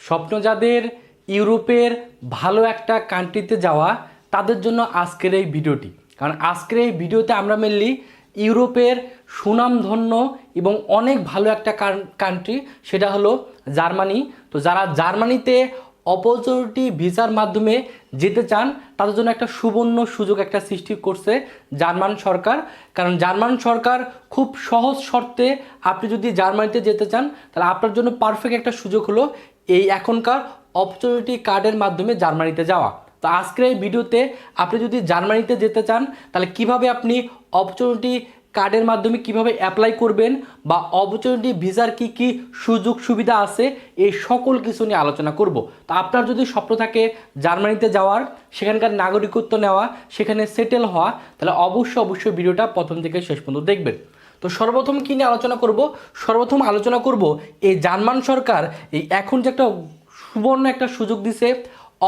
স্বপ্ন যাদের ইউরোপের ভালো একটা কান্ট্রিতে যাওয়া তাদের জন্য আজকের এই ভিডিওটি। কারণ আজকের এই ভিডিওতে আমরা মেনলি ইউরোপের সুনামধন্য এবং অনেক ভালো একটা কান্ট্রি, সেটা হলো জার্মানি। তো যারা জার্মানিতে অপরচুনিটি ভিসার মাধ্যমে যেতে চান তাদের জন্য একটা সুবর্ণ সুযোগ একটা সৃষ্টি করছে জার্মান সরকার। কারণ জার্মান সরকার খুব সহজ শর্তে আপনি যদি জার্মানিতে যেতে চান তাহলে আপনার জন্য পারফেক্ট একটা সুযোগ হলো এই এখনকার অপরচুনিটি কার্ডের মাধ্যমে জার্মানিতে যাওয়া। তো আজকের এই ভিডিওতে আপনি যদি জার্মানিতে যেতে চান তাহলে কিভাবে আপনি অপরচুনিটি কার্ডের মাধ্যমে কিভাবে অ্যাপ্লাই করবেন বা অপরচুনিটি ভিসার কি কি সুযোগ সুবিধা আছে এই সকল কিছু নিয়ে আলোচনা করব। তো আপনার যদি স্বপ্ন থাকে জার্মানিতে যাওয়ার, সেখানকার নাগরিকত্ব নেওয়া, সেখানে সেটেল হওয়া, তাহলে অবশ্যই ভিডিওটা প্রথম থেকে শেষ পর্যন্ত দেখবেন। তো সর্বপ্রথম কী নিয়ে আলোচনা করব? সর্বপ্রথম আলোচনা করব এই জার্মান সরকার এই এখন যে একটা সুবর্ণ একটা সুযোগ দিছে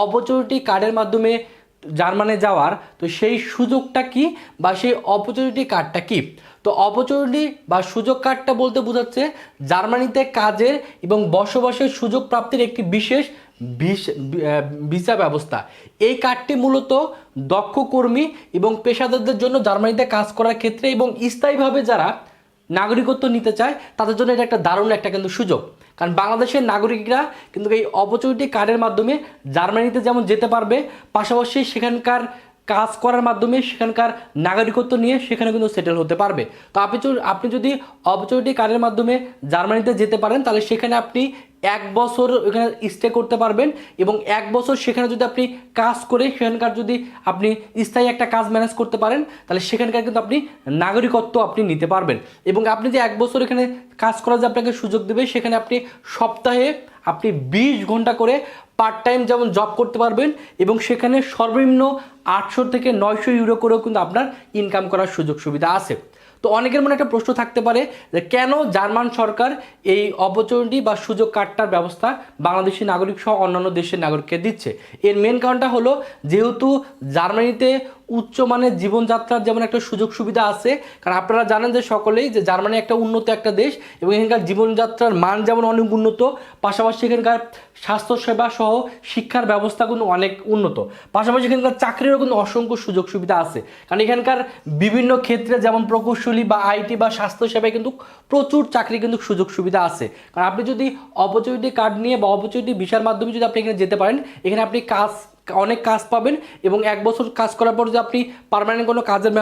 অপরচুনিটি কার্ডের মাধ্যমে জার্মানে যাওয়ার। তো সেই সুযোগটা কি বা সেই অপরচুনিটি কার্ডটা কি? তো অপরচুনিটি বা সুযোগ কার্ডটা বলতে বোঝাচ্ছে জার্মানিতে কাজের এবং বসবাসের সুযোগ প্রাপ্তির একটি বিশেষ ভিসা ব্যবস্থা। এই কার্ডটি মূলত দক্ষ কর্মী এবং পেশাদারদের জন্য জার্মানিতে কাজ করার ক্ষেত্রে এবং স্থায়ীভাবে যারা নাগরিকত্ব নিতে চায় তাদের জন্য এটা একটা দারুণ একটা কিন্তু সুযোগ। কারণ বাংলাদেশের নাগরিকরা কিন্তু এই অপরচুনিটি কার্ডের মাধ্যমে জার্মানিতে যেমন যেতে পারবে, পাশাপাশি সেখানকার কাজ করার মাধ্যমে সেখানকার নাগরিকত্ব নিয়ে সেখানে কিন্তু সেটেল হতে পারবে। তো আপনি যদি অপরচুনিটি কার্ডের মাধ্যমে জার্মানিতে যেতে পারেন তাহলে সেখানে আপনি 1 বছর ওখানে স্টে করতে পারবেন এবং 1 বছর সেখানে যদি আপনি কাজ করে সেখানকার যদি আপনি স্থায়ী একটা কাজ ম্যানেজ করতে পারেন তাহলে সেখানকার কিন্তু আপনি নাগরিকত্ব আপনি নিতে পারবেন। এবং আপনি যে 1 বছর এখানে কাজ করার যে আপনাকে সুযোগ দেবে, সেখানে আপনি সপ্তাহে আপনি 20 ঘন্টা করে পার্ট টাইম যেমন জব করতে পারবেন এবং সেখানে সর্বনিম্ন 800 থেকে 900 ইউরো করেও কিন্তু আপনার ইনকাম করার সুযোগ সুবিধা আছে। তো অনেকের মনে একটা প্রশ্ন থাকতে পারে যে কেন জার্মান সরকার এই অপরচুনিটি বা সুযোগ কার্ডটার ব্যবস্থা বাংলাদেশি নাগরিক সহ অন্যান্য দেশের নাগরিককে দিচ্ছে। এর মেন কারণটা হলো যেহেতু জার্মানিতে উচ্চমানের জীবনযাত্রার যেমন একটা সুযোগ সুবিধা আছে। কারণ আপনারা জানেন যে সকলেই যে জার্মানি একটা উন্নত একটা দেশ এবং এখানকার জীবনযাত্রার মান যেমন অনেক উন্নত, পাশাপাশি এখানকার স্বাস্থ্যসেবা সহ শিক্ষার ব্যবস্থা কিন্তু অনেক উন্নত, পাশাপাশি এখানকার চাকরিরও কিন্তু অসংখ্য সুযোগ সুবিধা আছে। কারণ এখানকার বিভিন্ন ক্ষেত্রে যেমন প্রকৌশলী বা আইটি বা স্বাস্থ্যসেবায় কিন্তু প্রচুর চাকরি কিন্তু সুযোগ সুবিধা আছে। কারণ আপনি যদি অপরচুনিটি কার্ড নিয়ে বা অপরচুনিটি ভিসার মাধ্যমে যদি আপনি এখানে যেতে পারেন, এখানে আপনি অনেক কাজ পাবেন এবং 1 বছর কাজ করার পর যদি আপনি পার্মানেন্ট কোনো কাজের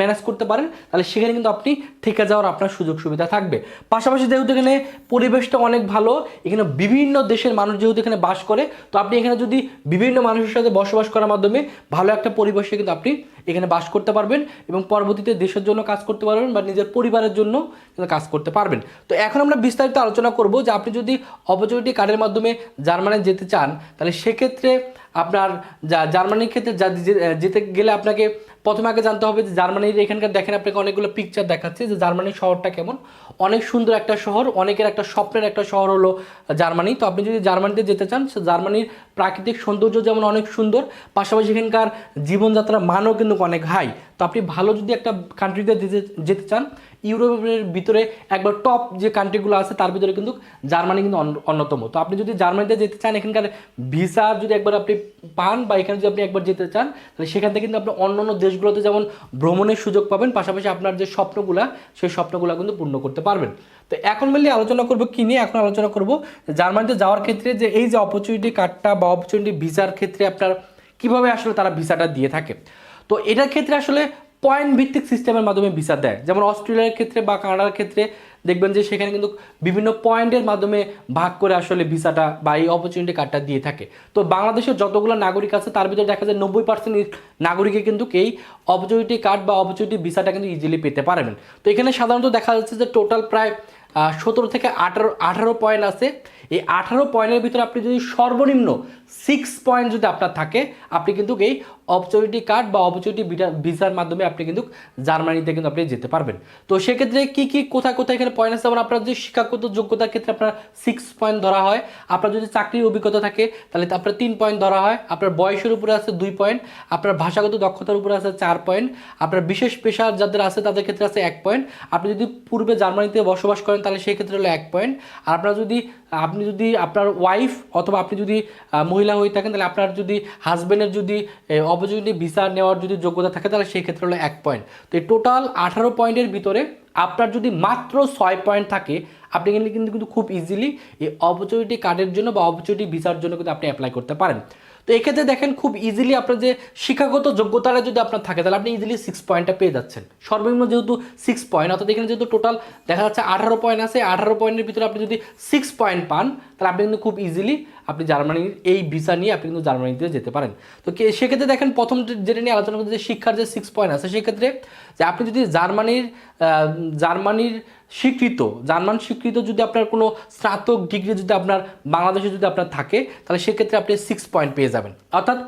ম্যানেজ করতে পারেন তাহলে সেখানে কিন্তু আপনি থেকে যাওয়ার আপনার সুযোগ সুবিধা থাকবে। পাশাপাশি যেহেতু এখানে পরিবেশটা অনেক ভালো, এখানে বিভিন্ন দেশের মানুষ যেহেতু এখানে বাস করে, তো আপনি এখানে যদি বিভিন্ন মানুষের সাথে বসবাস করার মাধ্যমে ভালো একটা পরিবেশে কিন্তু আপনি এখানে বাস করতে পারবেন এবং পরবর্তীতে দেশের জন্য কাজ করতে পারবেন বা নিজের পরিবারের জন্য কিন্তু কাজ করতে পারবেন। তো এখন আমরা বিস্তারিত আলোচনা করব যে আপনি যদি অপরচুনিটি কার্ডের মাধ্যমে জার্মানি যেতে চান তাহলে সেক্ষেত্রে আপনার জার্মানির ক্ষেত্রে যেতে গেলে আপনাকে প্রথমে আগে জানতে হবে যে জার্মানির এখানকার দেখেন আপনাকে অনেকগুলো পিকচার দেখাচ্ছে যে জার্মানির শহরটা কেমন। অনেক সুন্দর একটা শহর, অনেকের একটা স্বপ্নের একটা শহর হলো জার্মানি। তো আপনি যদি জার্মানিতে যেতে চান, জার্মানির প্রাকৃতিক সৌন্দর্য যেমন অনেক সুন্দর, পাশাপাশি এখানকার জীবনযাত্রার মানও কিন্তু অনেক হাই। তো আপনি ভালো যদি একটা কান্ট্রিতে যেতে চান, ইউরোপের ভিতরে একবার টপ যে কান্ট্রিগুলো আছে তার ভিতরে কিন্তু জার্মানি কিন্তু অন্যতম। তো আপনি যদি জার্মানিতে যেতে চান, এখানকার ভিসা যদি একবার আপনি পান বা এখানে যদি আপনি একবার যেতে চান তাহলে সেখান থেকে কিন্তু আপনি অন্যান্য দেশগুলোতে যেমন ভ্রমণের সুযোগ পাবেন, পাশাপাশি আপনার যে স্বপ্নগুলো সেই স্বপ্নগুলো কিন্তু পূর্ণ করতে পারবেন। তো এখন মিলিয়ে আলোচনা করবো কী নিয়ে? এখন আলোচনা করবো জার্মানিতে যাওয়ার ক্ষেত্রে যে এই যে অপরচুনিটি কার্ডটা বা অপরচুনিটি ভিসার ক্ষেত্রে আপনার কীভাবে আসলে তারা ভিসাটা দিয়ে থাকে। তো এটার ক্ষেত্রে আসলে পয়েন্ট ভিত্তিক সিস্টেমের মাধ্যমে ভিসা দেয়। যেমন অস্ট্রেলিয়ার ক্ষেত্রে বা কানাডার ক্ষেত্রে দেখবেন যে সেখানে কিন্তু বিভিন্ন পয়েন্টের মাধ্যমে ভাগ করে আসলে ভিসাটা বা এই অপরচুনিটি কার্ডটা দিয়ে থাকে। তো বাংলাদেশের যতগুলো নাগরিক আছে তার ভিতরে দেখা যায় 90% নাগরিকে কিন্তু এই অপরচুনিটি কার্ড বা অপরচুনিটি ভিসাটা কিন্তু ইজিলি পেতে পারবেন। তো এখানে সাধারণত দেখা যাচ্ছে যে টোটাল প্রায় 17 থেকে 18 পয়েন্ট আছে। এই 18 পয়েন্টের ভিতরে আপনি যদি সর্বনিম্ন 6 পয়েন্ট যদি আপনার থাকে, আপনি কিন্তু এই অপরচুনিটি কার্ড বা অপরচুনিটি ভিসার মাধ্যমে আপনি কিন্তু জার্মানিতে কিন্তু আপনি যেতে পারবেন। তো সেক্ষেত্রে কি কোথায় এখানে পয়েন্ট আছে, যেমন আপনার যদি শিক্ষাগত যোগ্যতার ক্ষেত্রে আপনার 6 পয়েন্ট ধরা হয়, আপনার যদি চাকরির অভিজ্ঞতা থাকে তাহলে আপনার 3 পয়েন্ট ধরা হয়, আপনার বয়সের উপরে আছে 2 পয়েন্ট, আপনার ভাষাগত দক্ষতার উপরে আছে 4 পয়েন্ট, আপনার বিশেষ পেশা যাদের আছে তাদের ক্ষেত্রে আছে 1 পয়েন্ট, আপনি যদি পূর্বে জার্মানিতে বসবাস করেন তাহলে সেই ক্ষেত্রে হলো 1 পয়েন্ট, আর আপনার যদি আপনি যদি আপনার ওয়াইফ অথবা আপনি যদি মহিলা হয়ে থাকেন, তাহলে আপনার যদি হাজব্যান্ডের যদি অপরচুনিটি ভিসা নেওয়ার যদি যোগ্যতা থাকে, তাহলে সেই ক্ষেত্রে হলো 1 পয়েন্ট। তো এই টোটাল 18 পয়েন্টের ভিতরে আপনার যদি মাত্র 6 পয়েন্ট থাকে, আপনি কিন্তু খুব ইজিলি এই অপরচুনিটি কার্ডের জন্য বা অপরচুনিটি ভিসার জন্য কিন্তু আপনি অ্যাপ্লাই করতে পারেন। তো এক্ষেত্রে দেখেন খুব ইজিলি আপনার যে শিক্ষাগত যোগ্যতাটা যদি আপনার থাকে, তাহলে আপনি ইজিলি 6 পয়েন্টটা পেয়ে যাচ্ছেন। সর্বনিম্ন যেহেতু 6 পয়েন্ট, অর্থাৎ এখানে যেহেতু টোটাল দেখা যাচ্ছে 18 পয়েন্ট আছে, 18 পয়েন্টের ভিতরে আপনি যদি 6 পয়েন্ট পান, তাহলে আপনি কিন্তু খুব ইজিলি আপনি জার্মানির এই ভিসা নিয়ে আপনি কিন্তু জার্মানিতে যেতে পারেন। তো সেক্ষেত্রে দেখেন প্রথম যেটা নিয়ে আলোচনা করতে, যে শিক্ষার যে 6 পয়েন্ট আছে, সেক্ষেত্রে যে আপনি যদি জার্মানির জার্মান স্বীকৃত যদি আপনার কোনো স্নাতক ডিগ্রি যদি আপনার বাংলাদেশে যদি আপনার থাকে, তাহলে সেক্ষেত্রে আপনি 6 পয়েন্ট পেয়ে যাবেন। অর্থাৎ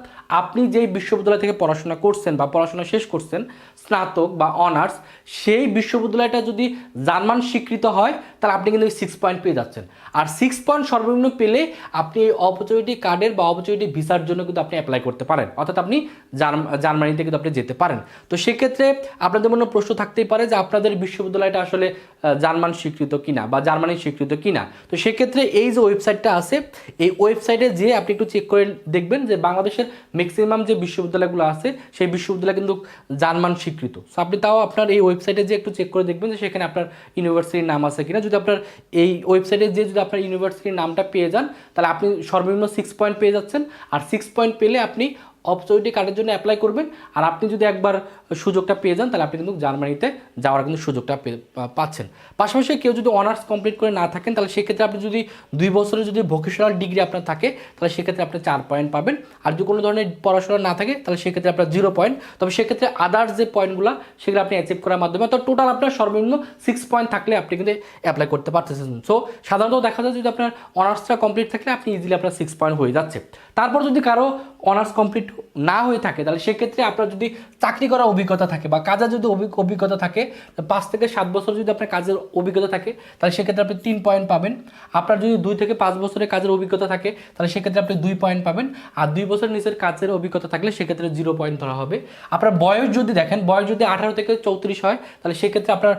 আপনি যেই বিশ্ববিদ্যালয় থেকে পড়াশোনা করছেন বা পড়াশোনা শেষ করছেন, স্নাতক বা অনার্স, সেই বিশ্ববিদ্যালয়টা যদি জার্মান স্বীকৃত হয়, তাহলে আপনি কিন্তু 6 পয়েন্ট পেয়ে যাচ্ছেন। আর 6 পয়েন্ট সর্বনিম্ন পেলে আপনি এই অপরচুনিটি কার্ডের বা অপরচুনিটি ভিসার জন্য কিন্তু আপনি অ্যাপ্লাই করতে পারেন, অর্থাৎ আপনি জার্মানিতে কিন্তু আপনি যেতে পারেন। তো সেক্ষেত্রে আপনাদের মনে প্রশ্ন থাকতেই পারে যে আপনাদের বিশ্ববিদ্যালয়টা আসলে জার্মান স্বীকৃত কিনা বা জার্মানির স্বীকৃত কিনা। তো সেক্ষেত্রে এই যে ওয়েবসাইটটা আছে, এই ওয়েবসাইটে যেয়ে আপনি একটু চেক করে দেখবেন যে বাংলাদেশের ম্যাক্সিমাম যে বিশ্ববিদ্যালয়গুলো আছে, সেই বিশ্ববিদ্যালয় কিন্তু জার্মান স্বীকৃত। সো আপনি তাও আপনার এই ওয়েবসাইটে যে একটু চেক করে দেখবেন যে সেখানে আপনার ইউনিভার্সিটির নাম আছে কিনা। যদি আপনার এই ওয়েবসাইটে যে যদি আপনার ইউনিভার্সিটির নামটা পেয়ে যান, তাহলে আপনি সর্বনিম্ন 6 পয়েন্ট পেয়ে যাচ্ছেন। আর 6 পয়েন্ট পেলে আপনি অপরচুনিটি কার্ডের জন্য অ্যাপ্লাই করবেন। আর আপনি যদি একবার সুযোগটা পেয়ে যান, তাহলে আপনি কিন্তু জার্মানিতে যাওয়ার কিন্তু সুযোগটা পাচ্ছেন। পাশাপাশি কেউ যদি অনার্স কমপ্লিট করে না থাকেন, তাহলে সেক্ষেত্রে আপনি যদি 2 বছরের যদি ভোকেশনাল ডিগ্রি আপনার থাকে, তাহলে সেক্ষেত্রে আপনি 4 পয়েন্ট পাবেন। আর যদি কোনো ধরনের পড়াশোনা না থাকে, তাহলে সেক্ষেত্রে আপনার 0 পয়েন্ট। তবে সেক্ষেত্রে আদার্স যে পয়েন্টগুলো, সেগুলো আপনি অ্যাচিভ করার মাধ্যমে, তো টোটাল আপনার সর্বনিম্ন 6 পয়েন্ট থাকলে আপনি কিন্তু অ্যাপ্লাই করতে পারতেছেন। সো সাধারণত দেখা যায় যদি আপনার অনার্সটা কমপ্লিট থাকলে আপনি ইজিলি আপনার 6 পয়েন্ট হয়ে যাচ্ছে। তারপর যদি কারো অনার্স কমপ্লিট না হয়ে থাকে, তাহলে সেক্ষেত্রে আপনার যদি চাকরি করার অভিজ্ঞতা থাকে বা কাজের যদি অভিজ্ঞতা থাকে, 5 থেকে 7 বছর যদি আপনার কাজের অভিজ্ঞতা থাকে, তাহলে সেক্ষেত্রে আপনি 3 পয়েন্ট পাবেন। আপনার যদি 2 থেকে 5 বছরের কাজের অভিজ্ঞতা থাকে, তাহলে সেক্ষেত্রে আপনি 2 পয়েন্ট পাবেন। আর 2 বছর নিচের কাজের অভিজ্ঞতা থাকলে সেক্ষেত্রে 0 পয়েন্ট ধরা হবে। আপনার বয়স যদি দেখেন, বয়স যদি 18 থেকে 34 হয়, তাহলে সেক্ষেত্রে আপনার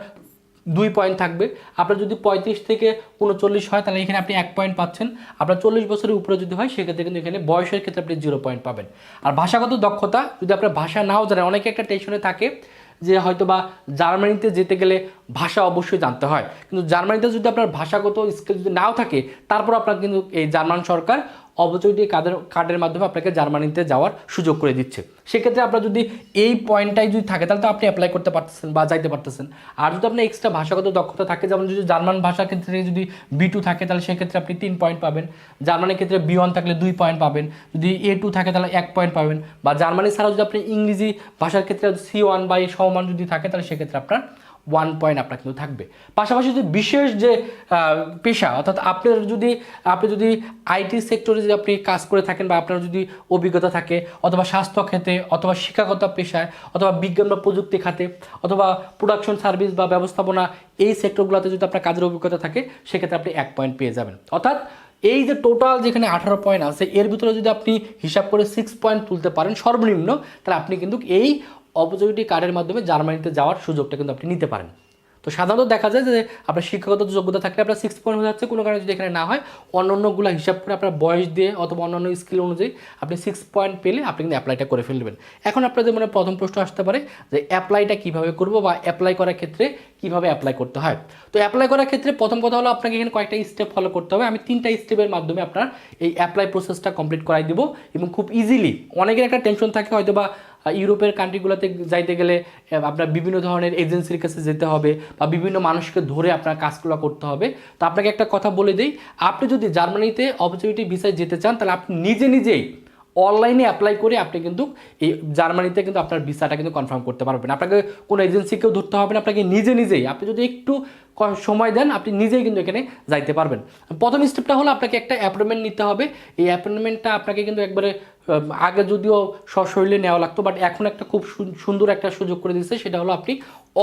2 পয়েন্ট থাকবে। আপনার যদি 35 থেকে 39 হয়, তাহলে এখানে আপনি 1 পয়েন্ট পাচ্ছেন। আপনার 40 বছরের উপরে যদি হয়, সেক্ষেত্রে কিন্তু এখানে বয়সের ক্ষেত্রে আপনি 0 পয়েন্ট পাবেন। আর ভাষাগত দক্ষতা, যদি আপনার ভাষা নাও জানেন, অনেকে একটা টেনশনে থাকে যে হয়তো বা জার্মানিতে যেতে গেলে ভাষা অবশ্যই জানতে হয়, কিন্তু জার্মানিতে যদি আপনার ভাষাগত স্কিল যদি নাও থাকে, তারপর আপনার কিন্তু এই জার্মান সরকার অপরচুনিটি কার্ডের মাধ্যমে আপনাকে জার্মানিতে যাওয়ার সুযোগ করে দিচ্ছে। সেক্ষেত্রে আপনার যদি এই পয়েন্টটাই যদি থাকে, তাহলে তো আপনি অ্যাপ্লাই করতে পারতেছেন বা যাইতে পারতেছেন। আর যদি আপনার এক্সট্রা ভাষাগত দক্ষতা থাকে, যেমন যদি জার্মান ভাষার ক্ষেত্রে যদি B2 থাকে, তাহলে সেক্ষেত্রে আপনি 3 পয়েন্ট পাবেন। জার্মানির ক্ষেত্রে B1 থাকলে 2 পয়েন্ট পাবেন। যদি A2 থাকে, তাহলে 1 পয়েন্ট পাবেন। বা জার্মানি ছাড়াও যদি আপনি ইংরেজি ভাষার ক্ষেত্রে C1 বা এই সমমান যদি থাকে, তাহলে সেক্ষেত্রে আপনার 1 পয়েন্ট আপনার কিন্তু থাকবে। পাশাপাশি যদি বিশেষ যে পেশা, অর্থাৎ আপনি যদি আইটি সেক্টরে যদি আপনি কাজ করে থাকেন বা আপনার যদি অভিজ্ঞতা থাকে, অথবা স্বাস্থ্য খাতে, অথবা শিক্ষাগত পেশায়, অথবা বিজ্ঞান বা প্রযুক্তি খাতে, অথবা প্রোডাকশন সার্ভিস বা ব্যবস্থাপনা, এই সেক্টরগুলোতে যদি আপনার কাজের অভিজ্ঞতা থাকে, সেক্ষেত্রে আপনি 1 পয়েন্ট পেয়ে যাবেন। অর্থাৎ এই যে টোটাল যেখানে 18 পয়েন্ট আছে, এর ভিতরে যদি আপনি হিসাব করে 6 পয়েন্ট তুলতে পারেন সর্বনিম্ন, তাহলে আপনি কিন্তু এই অপরচুনিটি কার্ডের মাধ্যমে জার্মানিতে যাওয়ার সুযোগটা কিন্তু আপনি নিতে পারেন। তো সাধারণত দেখা যায় যে আপনার শিক্ষাগত যোগ্যতা থাকলে আপনার 6 পয়েন্ট হয়ে যাচ্ছে। কোনো কারণে যদি এখানে না হয়, অন্যান্যগুলো হিসাব করে আপনার বয়স দিয়ে অথবা অন্যান্য স্কিল অনুযায়ী আপনি 6 পয়েন্ট পেলে আপনি কিন্তু অ্যাপ্লাইটা করে ফেলবেন। এখন আপনাদের মনে প্রথম প্রশ্ন আসতে পারে যে অ্যাপ্লাইটা কীভাবে করবো বা অ্যাপ্লাই করার ক্ষেত্রে কীভাবে অ্যাপ্লাই করতে হয়। তো অ্যাপ্লাই করার ক্ষেত্রে প্রথম কথা হলো আপনাকে এখানে কয়েকটা স্টেপ ফলো করতে হবে। আমি 3টা স্টেপের মাধ্যমে আপনার এই অ্যাপ্লাই প্রসেসটা কমপ্লিট করাই দেবো এবং খুব ইজিলি। অনেকের একটা টেনশন থাকে হয়তো বা ইউরোপের কান্ট্রিগুলোতে যাইতে গেলে আপনার বিভিন্ন ধরনের এজেন্সির কাছে যেতে হবে বা বিভিন্ন মানুষকে ধরে আপনার কাজগুলো করতে হবে। তো আপনাকে একটা কথা বলে দিই, আপনি যদি জার্মানিতে অপরচুনিটি ভিসায় যেতে চান, তাহলে আপনি নিজেই অনলাইনে অ্যাপ্লাই করে আপনি কিন্তু এই জার্মানিতে কিন্তু আপনার ভিসাটা কিন্তু কনফার্ম করতে পারবেন। আপনাকে কোনো এজেন্সিকেও ধরতে হবে না, আপনাকে নিজেই আপনি যদি একটু সময় দেন, আপনি নিজেই কিন্তু এখানে যাইতে পারবেন। প্রথম স্টেপটা হলো আপনাকে একটা অ্যাপয়েন্টমেন্ট নিতে হবে। এই অ্যাপয়েন্টমেন্টটা আপনাকে কিন্তু একবারে আগে যদিও সশরীরে নেওয়া লাগতো, বাট এখন একটা খুব সুন্দর একটা সুযোগ করে দিচ্ছে, সেটা হলো আপনি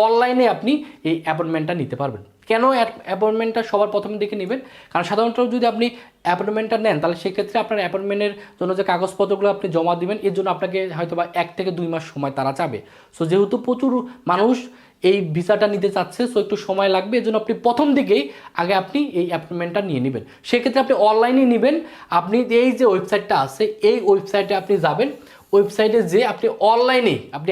অনলাইনে আপনি এই অ্যাপয়েন্টমেন্টটা নিতে পারবেন। কেন অ্যাপয়েন্টমেন্টটা সবার প্রথমে দেখে নেবেন? কারণ সাধারণত যদি আপনি অ্যাপয়েন্টমেন্টটা নেন, তাহলে সেক্ষেত্রে আপনার অ্যাপয়েন্টমেন্টের জন্য যে কাগজপত্রগুলো আপনি জমা দিবেন, এর জন্য আপনাকে হয়তো বা 1 থেকে 2 মাস সময় তারা চাবে। সো যেহেতু প্রচুর মানুষ এই ভিসাটা নিতে চাচ্ছে, সো একটু সময় লাগবে, এজন্য আপনি প্রথম দিকেই আগে আপনি এই অ্যাপয়েন্টমেন্টটা নিয়ে নেবেন। সেক্ষেত্রে আপনি অনলাইনে নেবেন, আপনি এই যে ওয়েবসাইটটা আছে এই ওয়েবসাইটে আপনি যাবেন, ওয়েবসাইটে যে আপনি অনলাইনেই আপনি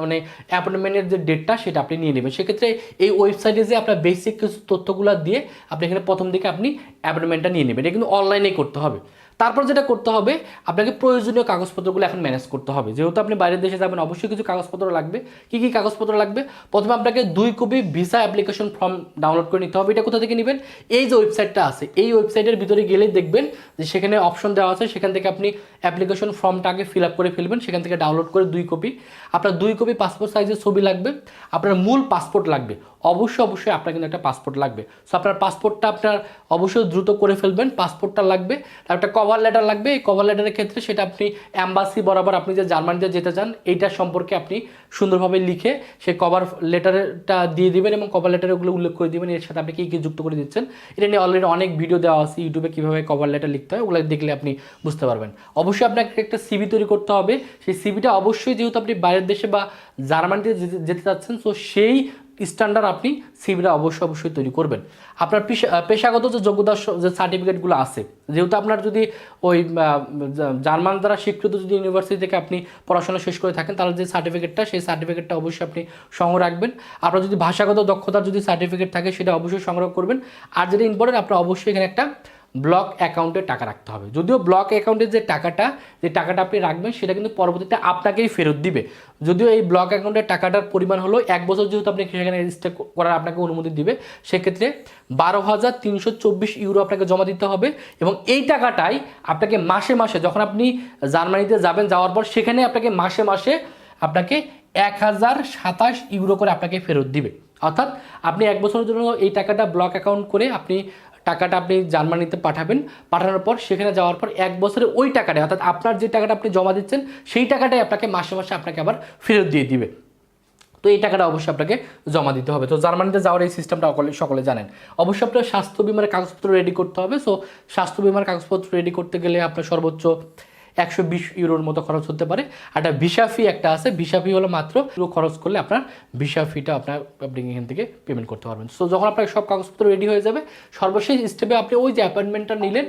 মানে অ্যাপয়েন্টমেন্টের যে ডেটটা সেটা আপনি নিয়ে নেবেন। সেক্ষেত্রে এই ওয়েবসাইটে যে আপনার বেসিক কিছু তথ্যগুলো দিয়ে আপনি এখানে প্রথম দিকে আপনি অ্যাপয়েন্টমেন্টটা নিয়ে নেবেন, এটা কিন্তু অনলাইনেই করতে হবে। তারপর যেটা করতে হবে, আপনাকে প্রয়োজনীয় কাগজপত্রগুলো এখন ম্যানেজ করতে হবে। যেহেতু আপনি বাইরের দেশে যাবেন, অবশ্যই কিছু কাগজপত্র লাগবে। কী কী কাগজপত্র লাগবে? প্রথমে আপনাকে 2 copy visa application form download করে নিতে হবে। এটা কোথা থেকে নেবেন? এই যে ওয়েবসাইটটা আছে এই ওয়েবসাইটের ভিতরে গেলেই দেখবেন যে সেখানে অপশন দেওয়া আছে, সেখান থেকে আপনি অ্যাপ্লিকেশন ফর্মটা আগে ফিল আপ করে ফেলবেন, সেখান থেকে ডাউনলোড করে 2 কপি। আপনার 2 কপি পাসপোর্ট সাইজের ছবি লাগবে, আপনার মূল পাসপোর্ট লাগবে, অবশ্যই আপনার কিন্তু একটা পাসপোর্ট লাগবে। সো আপনার পাসপোর্টটা আপনার অবশ্যই দ্রুত করে ফেলবেন, পাসপোর্টটা লাগবে। তার একটা কভার লেটার লাগবে, এই কভার লেটারের ক্ষেত্রে সেটা আপনি অ্যাম্বাসি বরাবর আপনি যে জার্মানিতে যেতে চান এইটার সম্পর্কে আপনি সুন্দরভাবে লিখে সেই কভার লেটারটা দিয়ে দিবেন এবং কভার লেটারে ওগুলো উল্লেখ করে দিবেন এর সাথে আপনি কী কী যুক্ত করে দিচ্ছেন। এটা নিয়ে অলরেডি অনেক ভিডিও দেওয়া আছে ইউটিউবে, কীভাবে কভার লেটার লিখতে হয়, ওগুলো দেখলে আপনি বুঝতে পারবেন। অবশ্যই আপনাকে একটা সিভি তৈরি করতে হবে, সেই সিভিটা অবশ্যই যেহেতু আপনি বাইরের দেশে বা জার্মানিতে যেতে চাচ্ছেন, সো সেই স্ট্যান্ডার্ড আপনি সিভিটা অবশ্যই তৈরি করবেন। আপনার পেশাগত যে যোগ্যতার যে সার্টিফিকেটগুলো আছে, যেহেতু আপনার যদি ওই জার্মান দ্বারা স্বীকৃত যদি ইউনিভার্সিটি থেকে আপনি পড়াশোনা শেষ করে থাকেন, তাহলে যে সার্টিফিকেটটা সেই সার্টিফিকেটটা অবশ্যই আপনি সংগ্রহ রাখবেন। আপনার যদি ভাষাগত দক্ষতার যদি সার্টিফিকেট থাকে সেটা অবশ্যই সংগ্রহ করবেন। আর যেটা ইম্পর্টেন্ট, আপনার অবশ্যই এখানে একটা ব্লক অ্যাকাউন্টে টাকা রাখতে হবে। যদিও ব্লক অ্যাকাউন্টের যে টাকাটা আপনি রাখবেন সেটা কিন্তু পরবর্তীতে আপনাকেই ফেরত দিবে। যদিও এই ব্লক অ্যাকাউন্টের টাকাটার পরিমাণ হলো 1 বছর, যেহেতু আপনি সেখানে রেজিস্টার করার আপনাকে অনুমতি দিবে, সেক্ষেত্রে 12,324 ইউরো আপনাকে জমা দিতে হবে। এবং এই টাকাটাই আপনাকে মাসে মাসে, যখন আপনি জার্মানিতে যাবেন, যাওয়ার পর সেখানে আপনাকে মাসে মাসে আপনাকে 1027 ইউরো করে আপনাকে ফেরত দিবে। অর্থাৎ আপনি 1 বছরের জন্য এই টাকাটা ব্লক অ্যাকাউন্ট করে টাকাটা আপনি জার্মানিতে পাঠাবেন, পাঠানোর পর সেখানে যাওয়ার পর 1 বছরে ওই টাকাটাই, অর্থাৎ আপনার যে টাকাটা আপনি জমা দিচ্ছেন সেই টাকাটাই আপনাকে মাসে মাসে আপনাকে আবার ফেরত দিয়ে দিবে। তো এই টাকাটা অবশ্যই আপনাকে জমা দিতে হবে। তো জার্মানিতে যাওয়ার এই সিস্টেমটা সকলে জানেন। অবশ্যই আপনার স্বাস্থ্য বিমার কাগজপত্র রেডি করতে হবে। সো স্বাস্থ্য বিমার কাগজপত্র রেডি করতে গেলে আপনার সর্বোচ্চ 120 ইউরোর মতো খরচ হতে পারে। আর একটা ভিসা ফি একটা আছে, ভিসা ফি হলো মাত্র খরচ করলে আপনার ভিসা ফিটা আপনি এখান থেকে পেমেন্ট করতে পারবেন। সো যখন আপনার সব কাগজপত্র রেডি হয়ে যাবে, সর্বশেষ স্টেপে আপনি ওই যে অ্যাপয়েন্টমেন্টটা নিলেন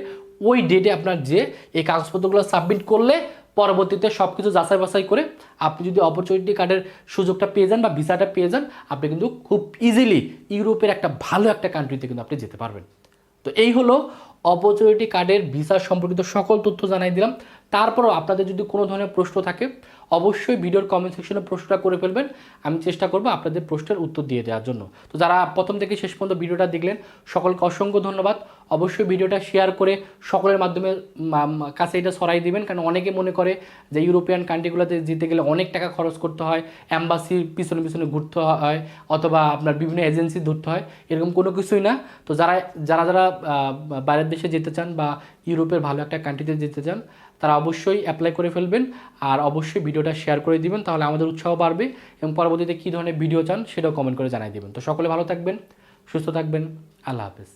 ওই ডেটে আপনার যে এই কাগজপত্রগুলো সাবমিট করলে পরবর্তীতে সব কিছু যাচাই বাছাই করে আপনি যদি অপরচুনিটি কার্ডের সুযোগটা পেয়ে যান বা ভিসাটা পেয়ে যান, আপনি কিন্তু খুব ইজিলি ইউরোপের একটা ভালো একটা কান্ট্রিতে কিন্তু আপনি যেতে পারবেন। তো এই হলো অপরচুনিটি কার্ডের ভিসা সম্পর্কিত সকল তথ্য জানাই দিলাম। তারপরও আপনাদের যদি কোনো ধরনের প্রশ্ন থাকে অবশ্যই ভিডিওর কমেন্ট সেকশনে প্রশ্নটা করে ফেলবেন, আমি চেষ্টা করব আপনাদের প্রশ্নের উত্তর দিয়ে দেওয়ার জন্য। তো যারা প্রথম থেকে শেষ পর্যন্ত ভিডিওটা দেখলেন সকলকে অসংখ্য ধন্যবাদ। অবশ্যই ভিডিওটা শেয়ার করে সকলের মাধ্যমে কাছে এটা ছড়াই দিবেন, কারণ অনেকে মনে করে যে ইউরোপিয়ান কান্ট্রিগুলোতে যেতে গেলে অনেক টাকা খরচ করতে হয়, অ্যাম্বাসির পিছনে ঘুরতে হয় অথবা আপনার বিভিন্ন এজেন্সি ধরতে হয়, এরকম কোনো কিছুই না। তো যারা বাইরের দেশে যেতে চান বা ইউরোপের ভালো একটা কান্ট্রিতে যেতে চান তারা অবশ্যই অ্যাপ্লাই করে ফেলবেন, আর অবশ্যই ভিডিওটা শেয়ার করে দিবেন, তাহলে আমাদের উৎসাহ বাড়বে এবং পরবর্তীতে কী ধরনের ভিডিও চান সেটাও কমেন্ট করে জানাই দেবেন। তো সকলে ভালো থাকবেন, সুস্থ থাকবেন, আল্লাহ হাফেজ।